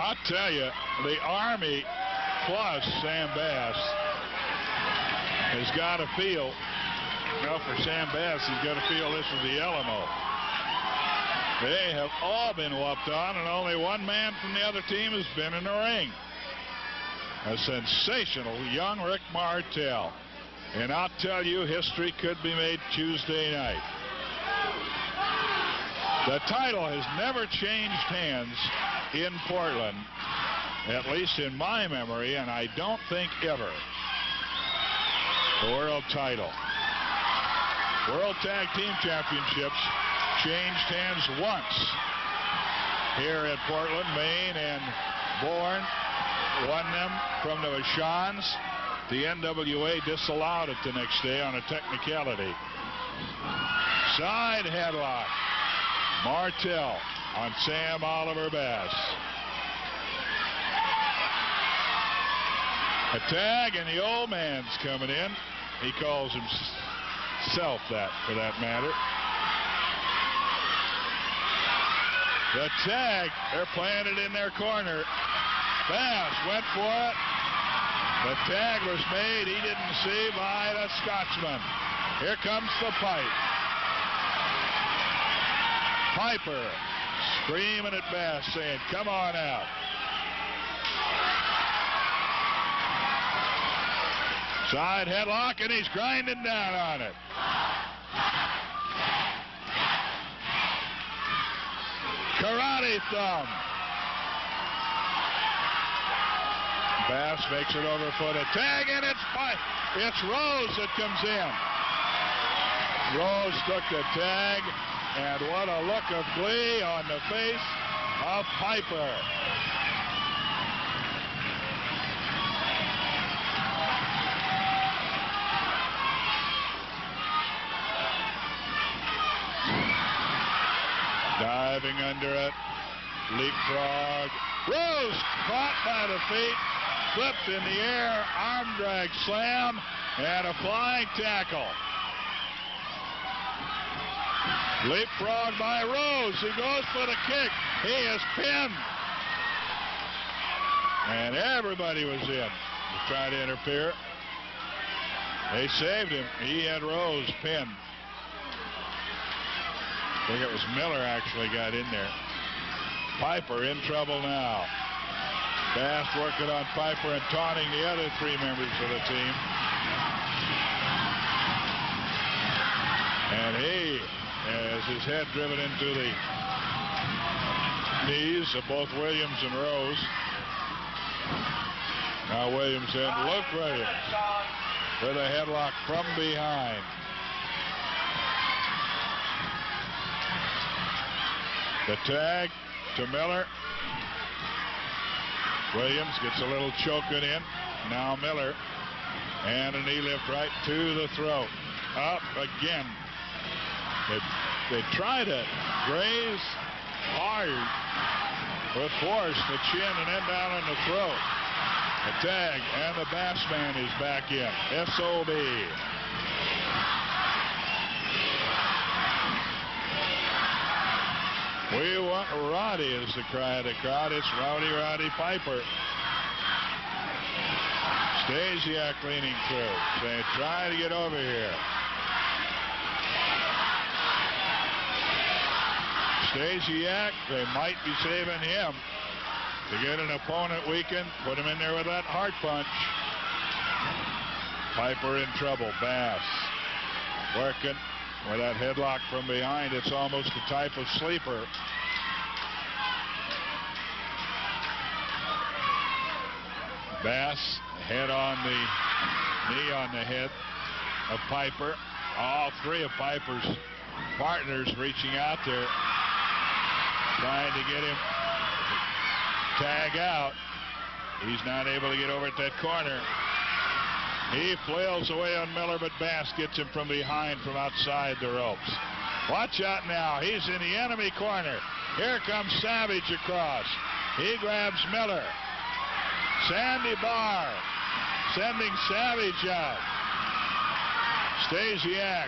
I'll tell you, the Army plus Sam Bass has got to feel, well, for Sam Bass, he's got to feel this is the Alamo. They have all been whooped on, and only one man from the other team has been in the ring. A sensational young Rick Martel. And I'll tell you, history could be made Tuesday night. The title has never changed hands in Portland, at least in my memory, and I don't think ever. The world title. World Tag Team Championships changed hands once here at Portland, Maine, and Bourne won them from the Vachons. The NWA disallowed it the next day on a technicality. Side headlock. Martel on Sam Oliver Bass. A tag, and the old man's coming in. He calls himself that, for that matter. The tag, they're playing it in their corner. Bass went for it. The tag was made, he didn't see, by the Scotsman. Here comes the pipe. Piper screaming at Bass, saying, come on out. Side headlock, and he's grinding down on it. Karate thumb. Bass makes it over for the tag, and it's Rose that comes in. Rose took the tag, and what a look of glee on the face of Piper. Diving under it, leapfrog. Rose caught by the feet, flipped in the air, arm drag slam, and a flying tackle. Leapfrog by Rose. He goes for the kick. He is pinned. And everybody was in to try to interfere. They saved him. He had Rose pinned. I think it was Miller actually got in there. Piper in trouble now. Bass working on Piper and taunting the other three members of the team. And he has his head driven into the knees of both Williams and Rose. Now Williams in. Luke Williams with a headlock from behind. The tag to Miller. Williams gets a little choking in. Now Miller. And a knee lift right to the throat. Up again. They try to graze hard with force the chin and then down in the throat. The tag, and the Bass man is back in. SOB. We want Roddy is the cry of the crowd. It's Rowdy Roddy Piper. Stasiak leaning through, saying, try to get over here. Stasiak, they might be saving him to get an opponent weakened, put him in there with that heart punch. Piper in trouble. Bass working with that headlock from behind. It's almost a type of sleeper. Bass, head on the knee on the head of Piper. All three of Piper's partners reaching out there, trying to get him to tag out. He's not able to get over at that corner. He flails away on Miller, but Bass gets him from behind, from outside the ropes. Watch out now. He's in the enemy corner. Here comes Savage across. He grabs Miller. Sandy Barr sending Savage out. Stasiak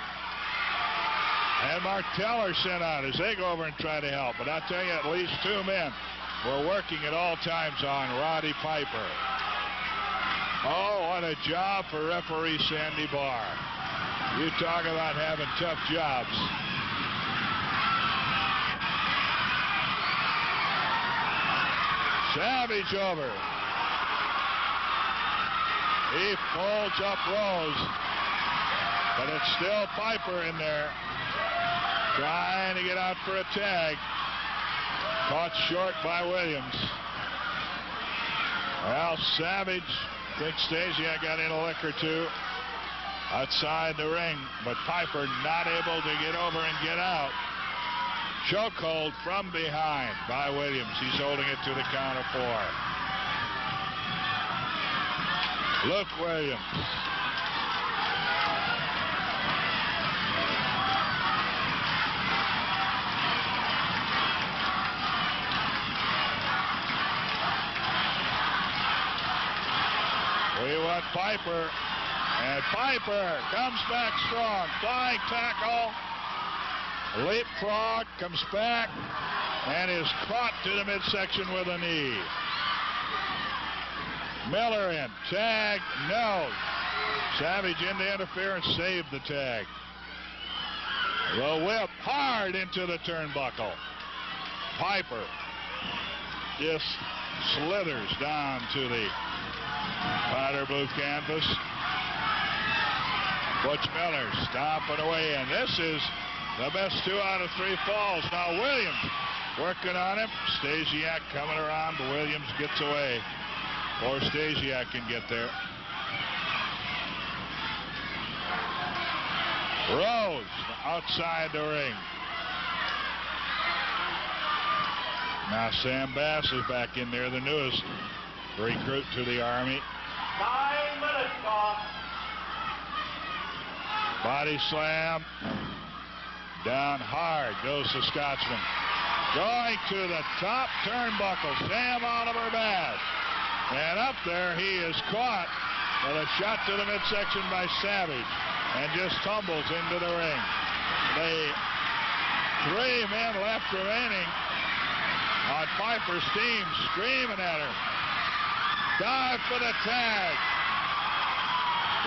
and Martel are sent out as they go over and try to help. But I'll tell you, at least two men were working at all times on Roddy Piper. Oh, what a job for referee Sandy Barr. You talk about having tough jobs. Savage over. He folds up Rose, but it's still Piper in there, trying to get out for a tag. Caught short by Williams. Well, Savage, I think Stasiak got in a lick or two outside the ring, but Piper not able to get over and get out. Chokehold from behind by Williams. He's holding it to the count of 4. Luke Williams. We want Piper, and Piper comes back strong. Flying tackle, leapfrog, comes back, and is caught to the midsection with a knee. Miller in, tag, no. Savage in to interfere and save the tag. The whip hard into the turnbuckle. Piper just slithers down to the powder blue canvas. Butch Miller stomping away, and this is the best 2 out of 3 falls. Now Williams working on him. Stasiak coming around, but Williams gets away. Or Stasiak can get there. Rose outside the ring. Now Sam Bass is back in there, the newest recruit to the Army. 9 minutes, boss. Body slam. Down hard goes the Scotsman. Going to the top turnbuckle. Sam Oliver Bass. And up there he is caught with a shot to the midsection by Savage and just tumbles into the ring. The 3 men left remaining on Piper's team screaming at him. Dive for the tag.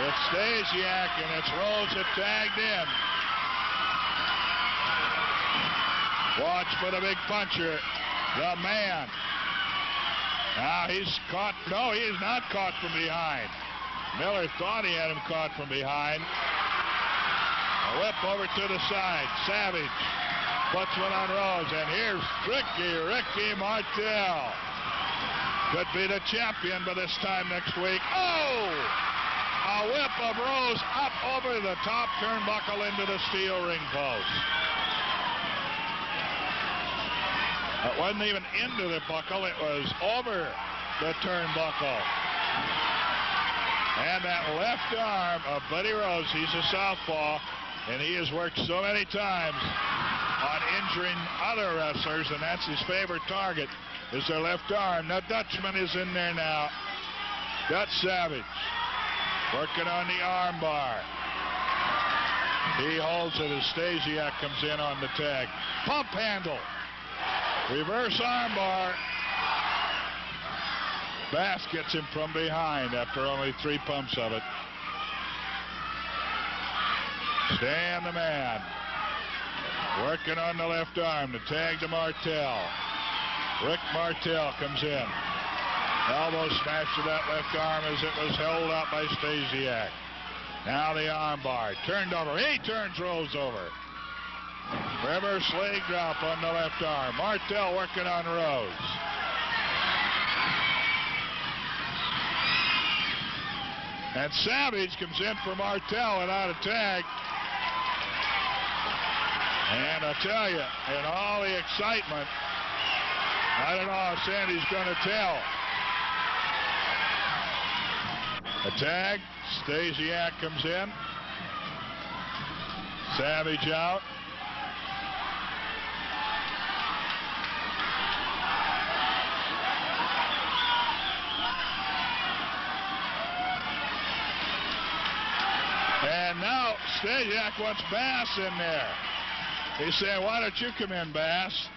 It's Stasiak and it's Rose that tagged in. Watch for the big puncher, the man. Now he's caught. No, he is not caught from behind. Miller thought he had him caught from behind. A whip over to the side. Savage puts one on Rose, and here's Ricky Martel. Could be the champion by this time next week. Oh! A whip of Rose up over the top turnbuckle into the steel ring post. It wasn't even into the buckle, it was over the turnbuckle. And that left arm of Buddy Rose, he's a southpaw, and he has worked so many times on injuring other wrestlers, and that's his favorite target, is their left arm. Now Dutchman is in there now. Dutch Savage working on the arm bar. He holds it as Stasiak comes in on the tag. Pump handle. Reverse armbar. Bass gets him from behind after only 3 pumps of it. Stan the man. Working on the left arm. The tag to Martel. Rick Martel comes in. Elbow smash to that left arm as it was held out by Stasiak. Now the armbar. Turned over. He turns Rose over. Reverse leg drop on the left arm. Martel working on Rose. And Savage comes in for Martel without a tag. And I tell you, in all the excitement, I don't know how Sandy's going to tell. A tag. Stasiak comes in. Savage out. And now Stasiak wants Bass in there. He's saying, why don't you come in, Bass?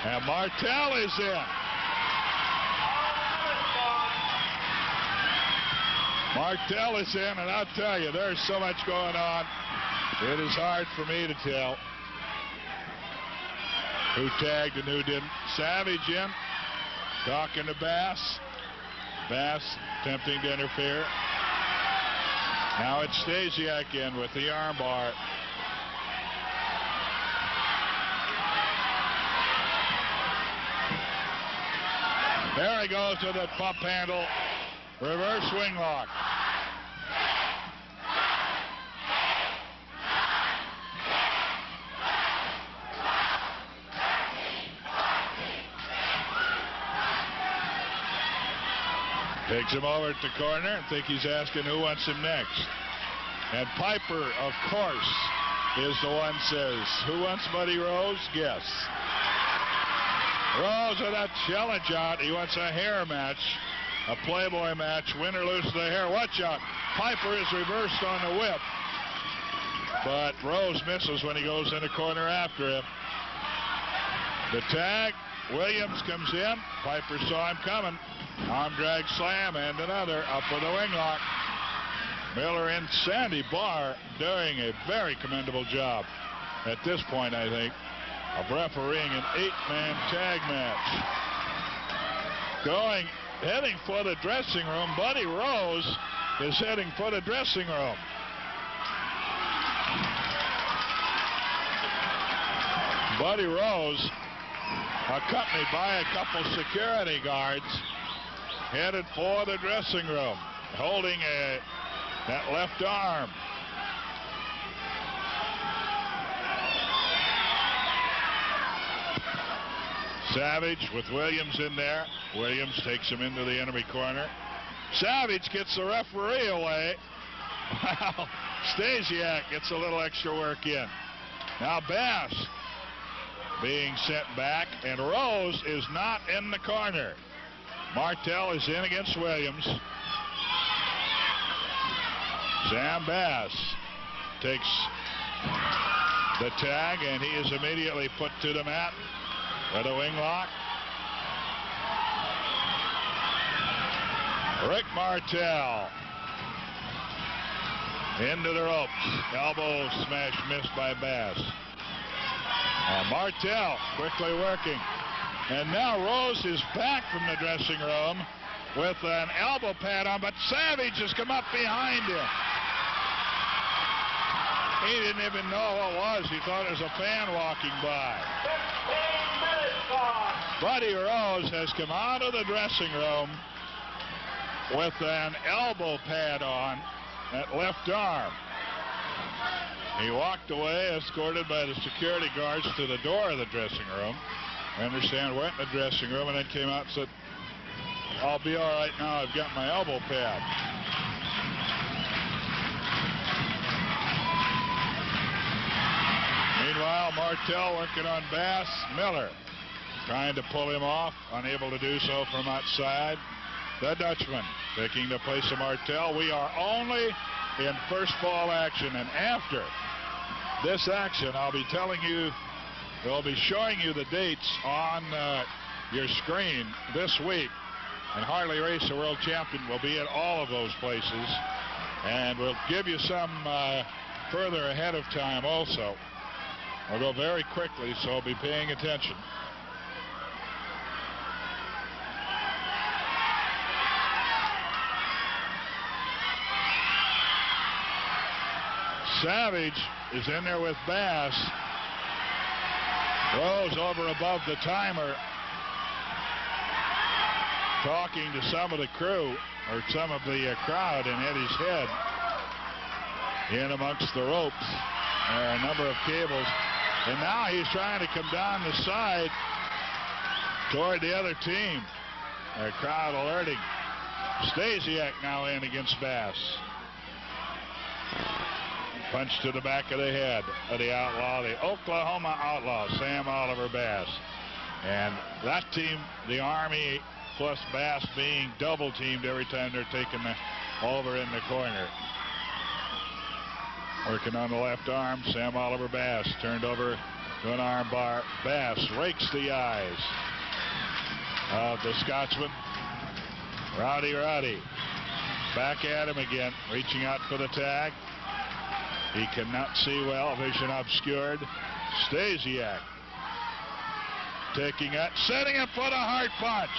And Martel is in. Martel is in, and I'll tell you, there's so much going on. It is hard for me to tell who tagged and who didn't. Savage in, talking to Bass. Bass attempting to interfere. Now it's Stasiak in with the armbar. There he goes to the pump handle. Reverse swing lock. Takes him over at the corner. I think he's asking who wants him next. And Piper, of course, is the one says, who wants Buddy Rose? Guess. Rose with a challenge out. He wants a hair match, a Playboy match. Win or lose the hair. Watch out. Piper is reversed on the whip. But Rose misses when he goes in the corner after him. The tag. Williams comes in. Piper saw him coming. Arm drag slam and another up with a wing lock. Miller and Sandy Barr doing a very commendable job at this point, I think, of refereeing an 8-man tag match. Heading for the dressing room. Buddy Rose is heading for the dressing room. Buddy Rose, accompanied by a couple security guards, headed for the dressing room, holding that left arm. Savage with Williams in there. Williams takes him into the enemy corner. Savage gets the referee away. Wow. Stasiak gets a little extra work in. Now Bass being sent back, and Rose is not in the corner. Martel is in against Williams. Sam Bass takes the tag, and he is immediately put to the mat with a wing lock. Rick Martel into the ropes. Elbow smash missed by Bass. Martel quickly working. And now Rose is back from the dressing room with an elbow pad on, but Savage has come up behind him. He didn't even know what it was. He thought it was a fan walking by. Buddy Rose has come out of the dressing room with an elbow pad on that left arm. He walked away, escorted by the security guards to the door of the dressing room. I understand went in the dressing room and then came out and said, I'll be all right now. I've got my elbow pad. Meanwhile, Martel working on Bass. Miller trying to pull him off, unable to do so from outside. The Dutchman taking the place of Martel. We are only in first fall action, and after this action, I'll be telling you, we'll be showing you the dates on your screen this week. And Harley Race, the world champion, will be at all of those places. And we'll give you some further ahead of time also. We'll go very quickly, so be paying attention. Savage is in there with Bass. Rose over above the timer, talking to some of the crew, or some of the crowd in Eddie's head. In amongst the ropes, there are a number of cables. And now he's trying to come down the side toward the other team. The crowd alerting. Stasiak now in against Bass. Punch to the back of the head of the outlaw, the Oklahoma Outlaw, Sam Oliver Bass. And that team, the Army plus Bass, being double teamed every time they're taking over in the corner. Working on the left arm, Sam Oliver Bass turned over to an arm bar. Bass rakes the eyes of the Scotsman. Roddy. Back at him again, reaching out for the tag. He cannot see well, vision obscured. Stasiak taking it, setting him for the hard punch.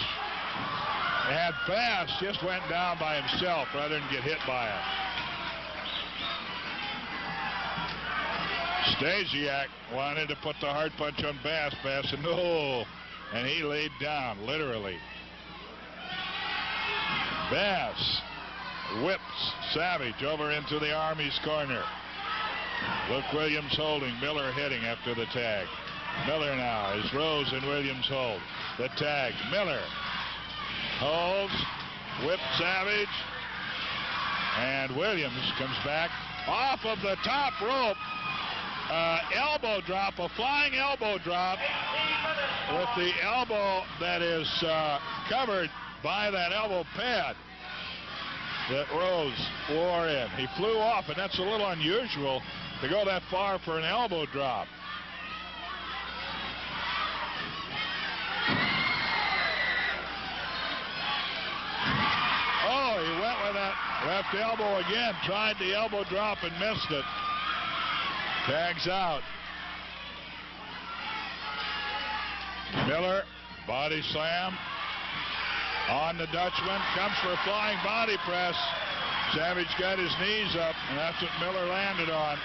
And Bass just went down by himself rather than get hit by it. Stasiak wanted to put the hard punch on Bass. Bass said no, and he laid down, literally. Bass whips Savage over into the Army's corner. Luke Williams holding, Miller hitting after the tag. Miller now as Rose and Williams hold. The tag, Miller holds, whips Savage, and Williams comes back off of the top rope. Elbow drop, a flying elbow drop with the elbow that is covered by that elbow pad that Rose wore in. He flew off, and that's a little unusual to go that far for an elbow drop. Oh, he went with that left elbow again, tried the elbow drop and missed it. Tags out. Miller, body slam on the Dutchman, comes for a flying body press. Savage got his knees up, and that's what Miller landed on.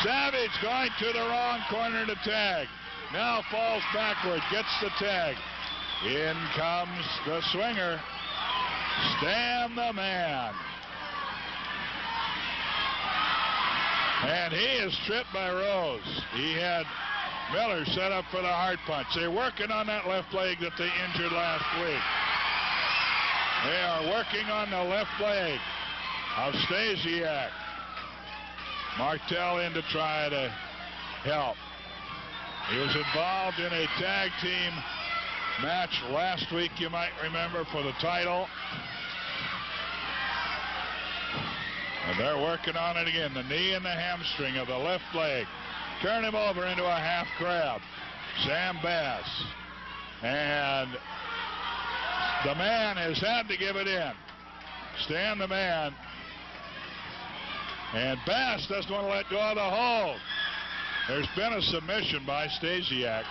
Savage going to the wrong corner to tag. Now falls backward, gets the tag. In comes the swinger, Stan the Man. And he is tripped by Rose. He had Miller set up for the hard punch. They're working on that left leg that they injured last week. They are working on the left leg of Stasiak. Martel in to try to help. He was involved in a tag team match last week, you might remember, for the title. And they're working on it again. The knee and the hamstring of the left leg. Turn him over into a half crab. Sam Bass. And the Man has had to give it in. Stan the Man. And Bass doesn't want to let go of the hold. There's been a submission by Stasiak.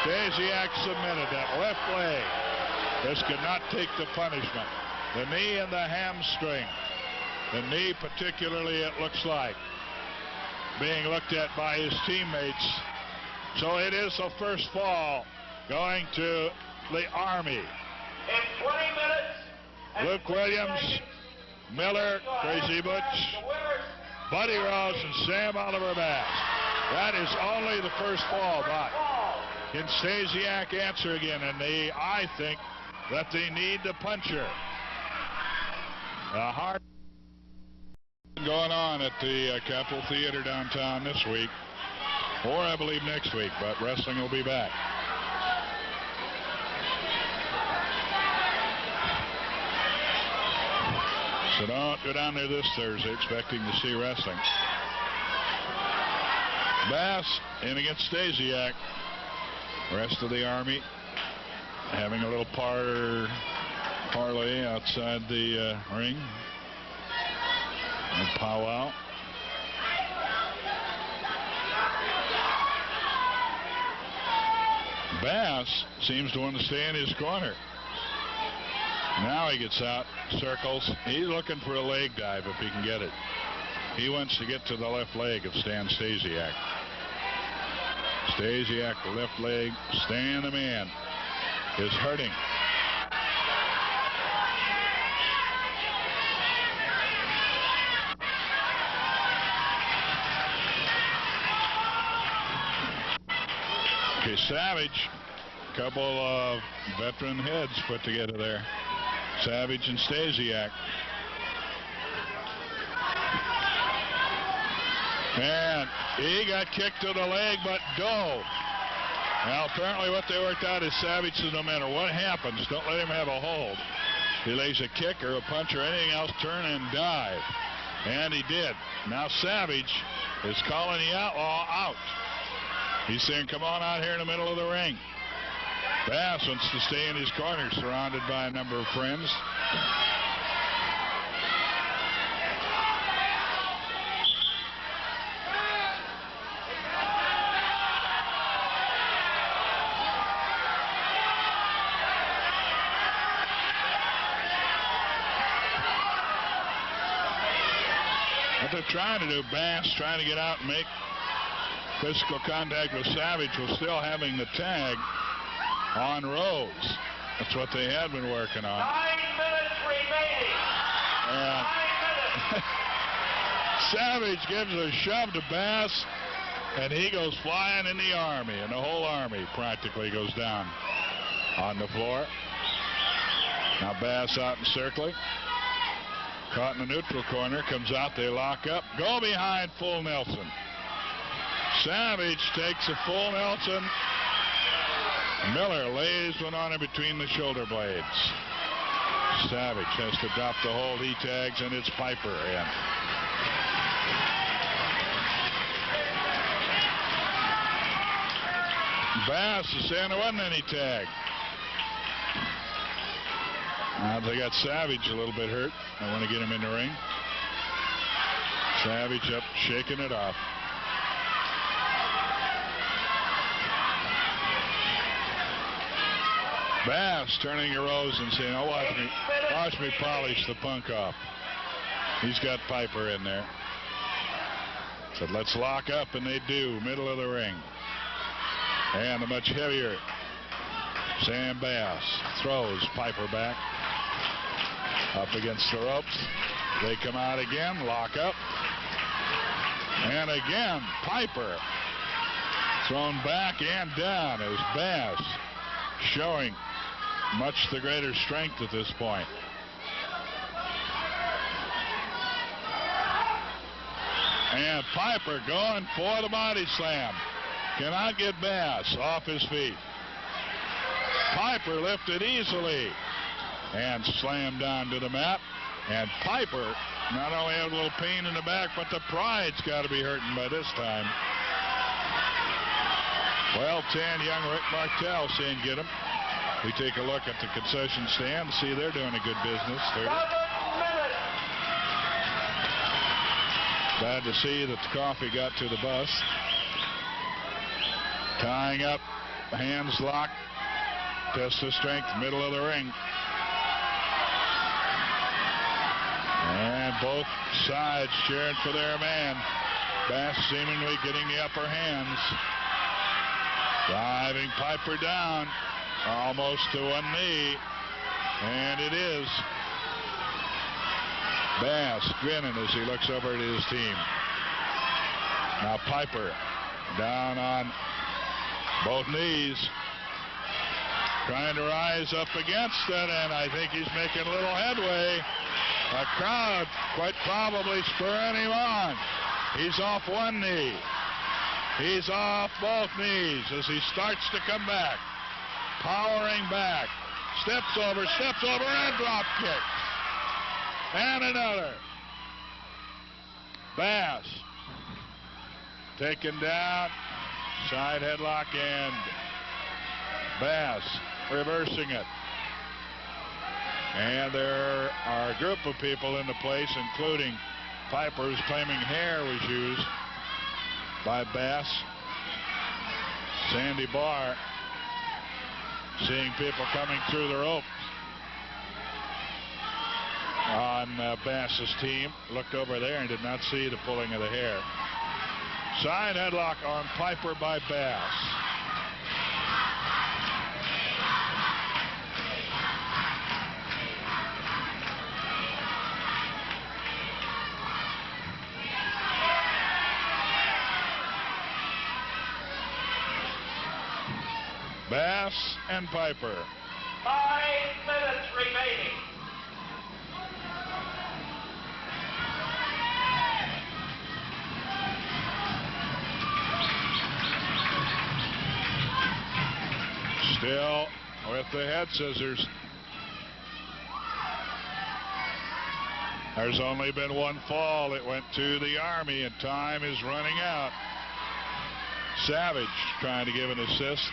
Stasiak submitted that left leg. This could not take the punishment. The knee and the hamstring. The knee particularly, it looks like, being looked at by his teammates. So it is the first fall going to the Army. In 20 minutes. Luke Williams, Miller, Crazy Butch, Buddy Ross, and Sam Oliver Bass. That is only the first fall, but can Stasiak answer again? And I think that they need the puncher. A hard going on at the Capitol Theater downtown this week, or I believe next week, but wrestling will be back. So don't go down there this Thursday expecting to see wrestling. Bass in against Stasiak. Rest of the Army having a little parlay outside the ring. And powwow. Bass seems to want to stay in his corner. Now he gets out, circles. He's looking for a leg dive if he can get it. He wants to get to the left leg of Stan Stasiak. Stasiak, the left leg. Stan the Man is hurting. Okay, Savage, a couple of veteran heads put together there. Savage and Stasiak. And he got kicked to the leg, but Doe. Now, apparently what they worked out is Savage says no matter what happens, don't let him have a hold. He lays a kick or a punch or anything else, turn and dive. And he did. Now Savage is calling the outlaw out. He's saying, come on out here in the middle of the ring. Bass wants to stay in his corner, surrounded by a number of friends. What they're trying to do, Bass trying to get out and make physical contact with Savage while still having the tag on Rose. That's what they had been working on. 9 minutes remaining. And 9 minutes. Savage gives a shove to Bass, and he goes flying in the army, and the whole army practically goes down on the floor. Now Bass out and circling. Caught in the neutral corner, comes out, they lock up, go behind full Nelson. Savage takes a full Nelson. Miller lays one on him between the shoulder blades. Savage has to drop the hold, he tags, and it's Piper in. Bass is saying there wasn't any tag. Now they got Savage a little bit hurt. I want to get him in the ring. Savage up, shaking it off. Bass turning to Rose and saying, oh, watch me polish the punk off. He's got Piper in there. Said, let's lock up, and they do. Middle of the ring. And the much heavier Sam Bass throws Piper back. Up against the ropes. They come out again, lock up. And again, Piper thrown back and down as Bass showing much the greater strength at this point. And Piper going for the body slam. Cannot get Bass off his feet. Piper lifted easily and slammed down to the mat. And Piper not only had a little pain in the back, but the pride's got to be hurting by this time. Well, 10, young Rick Martel saying get him. We take a look at the concession stand. See, they're doing a good business. 7 minutes. Glad to see that the coffee got to the bus. Tying up, hands locked. Test of strength, middle of the ring. And both sides cheering for their man. Bass seemingly getting the upper hands. Driving Piper down almost to one knee. And it is. Bass grinning as he looks over at his team. Now Piper down on both knees. Trying to rise up against it, and I think he's making a little headway. A crowd quite probably spurring him on. He's off one knee. He's off both knees as he starts to come back. Powering back. Steps over, and drop kick. And another. Bass taken down. Side headlock, and Bass reversing it. And there are a group of people in the place, including Piper, who's claiming hair was used by Bass. Sandy Barr seeing people coming through the ropes on Bass's team. Looked over there and did not see the pulling of the hair. Side headlock on Piper by Bass. Bass and Piper. 5 minutes remaining. Still with the head scissors. There's only been one fall. It went to the Army, and time is running out. Savage trying to give an assist.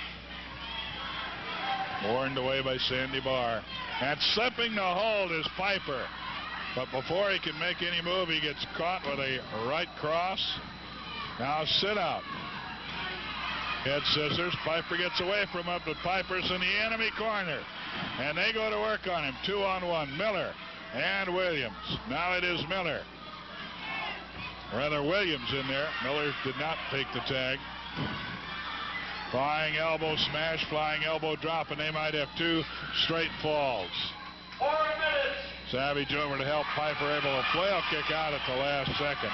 Warned away by Sandy Barr. And slipping the hold is Piper. But before he can make any move, he gets caught with a right cross. Now sit out. Head scissors. Piper gets away from him, but Piper's in the enemy corner. And they go to work on him. 2-on-1. Miller and Williams. Now it is Miller. Rather, Williams in there. Miller did not take the tag. Flying elbow smash, flying elbow drop, and they might have 2 straight falls. 4 minutes. Savage over to help Piper, able to flail kick out at the last second.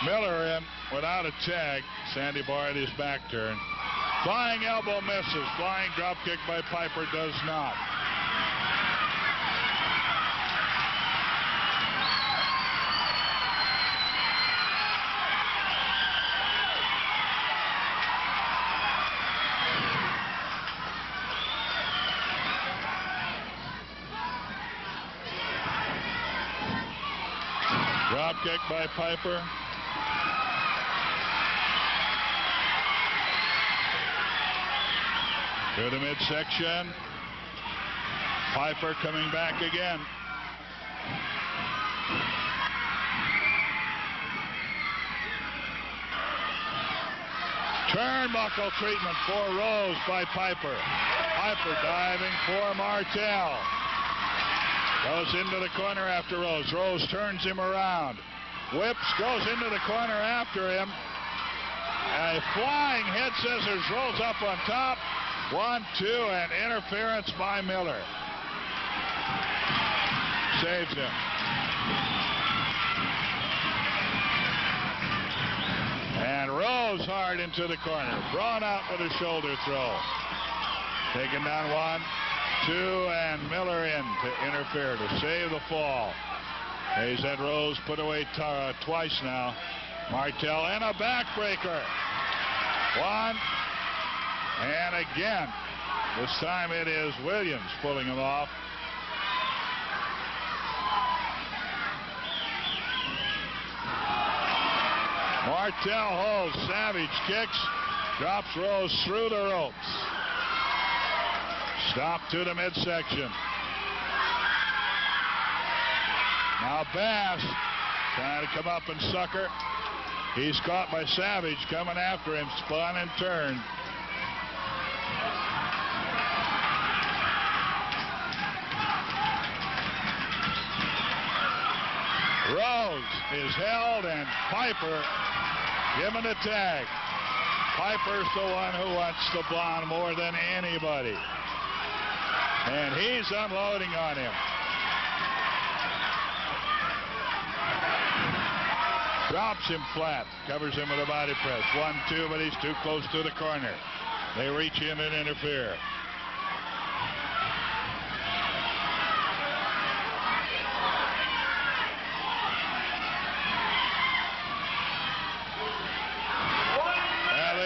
Miller in without a tag. Sandy Barr at his back turn. Flying elbow misses. Flying drop kick by Piper does not. Drop kick by Piper. To the midsection. Piper coming back again. Turnbuckle treatment for Rose by Piper. Piper diving for Martel. Goes into the corner after Rose. Rose turns him around. Whips, goes into the corner after him. A flying head scissors, rolls up on top. 1-2, and interference by Miller. Saves him. And Rose hard into the corner. Braun out with a shoulder throw. Taken down 1, 2, and Miller in to interfere to save the fall. He's had Rose put away twice now. Martel and a backbreaker. 1, and again. This time it is Williams pulling him off. Martel holds. Savage kicks. Drops Rose through the ropes. Stop to the midsection. Now Bass trying to come up and sucker. He's caught by Savage coming after him. Spun and turned. Rose is held and Piper given a tag. Piper's the one who wants the blonde more than anybody. And he's unloading on him. Drops him flat. Covers him with a body press. 1-2, but he's too close to the corner. They reach in and interfere.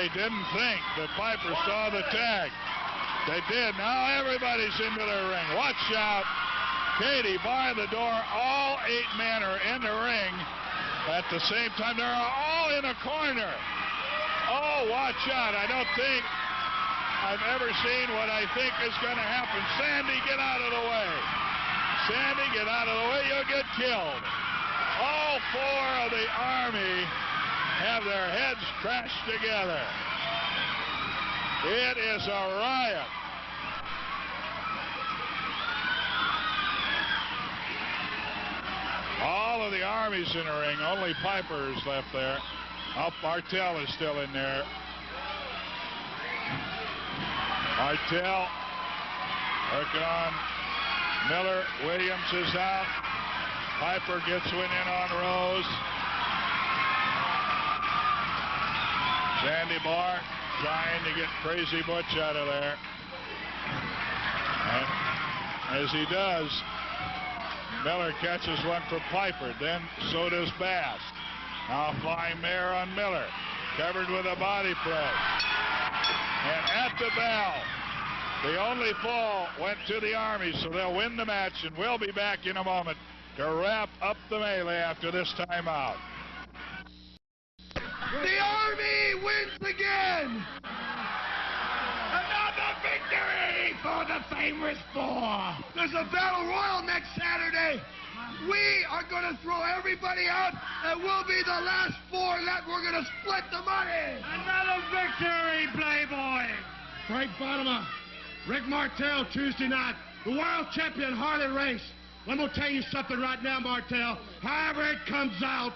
They didn't think that Piper saw the tag. They did. Now everybody's into the ring. Watch out. Katie bar the door. All 8 men are in the ring at the same time. They're all in a corner. Oh, watch out. I don't think I've ever seen what I think is going to happen. Sandy, get out of the way. Sandy, get out of the way. You'll get killed. All 4 of the Army have their heads crashed together. It is a riot. All of the Army's in the ring. Only Piper is left there. Oh, Martel is still in there. Martel working on Miller. Williams is out. Piper gets one in on Rose. Sandy Barr trying to get Crazy Butch out of there. And as he does, Miller catches one for Piper. Then so does Bass. Now flying mare on Miller. Covered with a body press. And at the bell, the only fall went to the Army, so they'll win the match, and we'll be back in a moment. to wrap up the melee after this timeout. The Army wins again! Another victory for the famous four! There's a battle royal next Saturday. We are going to throw everybody out, and we'll be the last four left. We're going to split the money. Another victory, Playboy. Frank Bottomer, Rick Martel, Tuesday night, the world champion Harley race. I'm going to tell you something right now, Martel. However it comes out,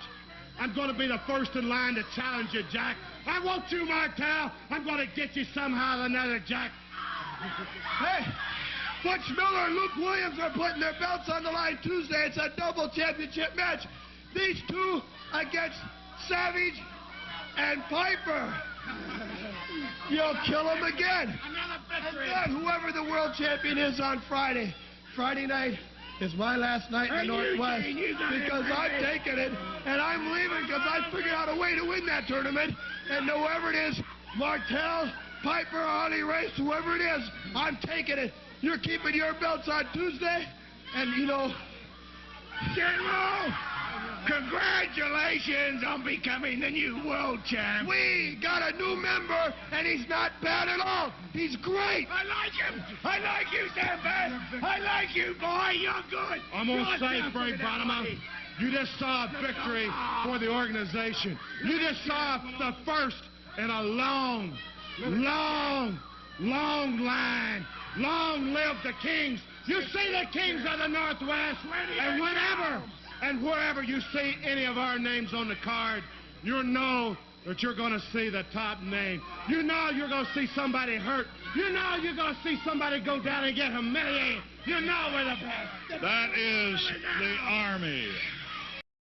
I'm going to be the first in line to challenge you, Jack. I want you, Martel. I'm going to get you somehow or another, Jack. Hey. Butch Miller and Luke Williams are putting their belts on the line Tuesday. It's a double championship match. These two against Savage and Piper. You'll kill them again. And then whoever the world champion is on Friday. Friday night is my last night in the Northwest because I'm taking it and I'm leaving because I figured out a way to win that tournament. And whoever it is, Martel, Piper, Harley Race, whoever it is, I'm taking it. You're keeping your belts on Tuesday, and, you know, General, congratulations on becoming the new world champ. We got a new member, and he's not bad at all. He's great. I like him. I like you, Sampan. I like you, boy. You're good. I'm going to say, Frank Bottomer, you just saw a victory for the organization. You just saw the first in a long line. Long live the Kings. You see the Kings of the Northwest. And whenever and wherever you see any of our names on the card, you know that you're going to see the top name. You know you're going to see somebody hurt. You know you're going to see somebody go down and get humiliated. You know we're the best. That is the Army.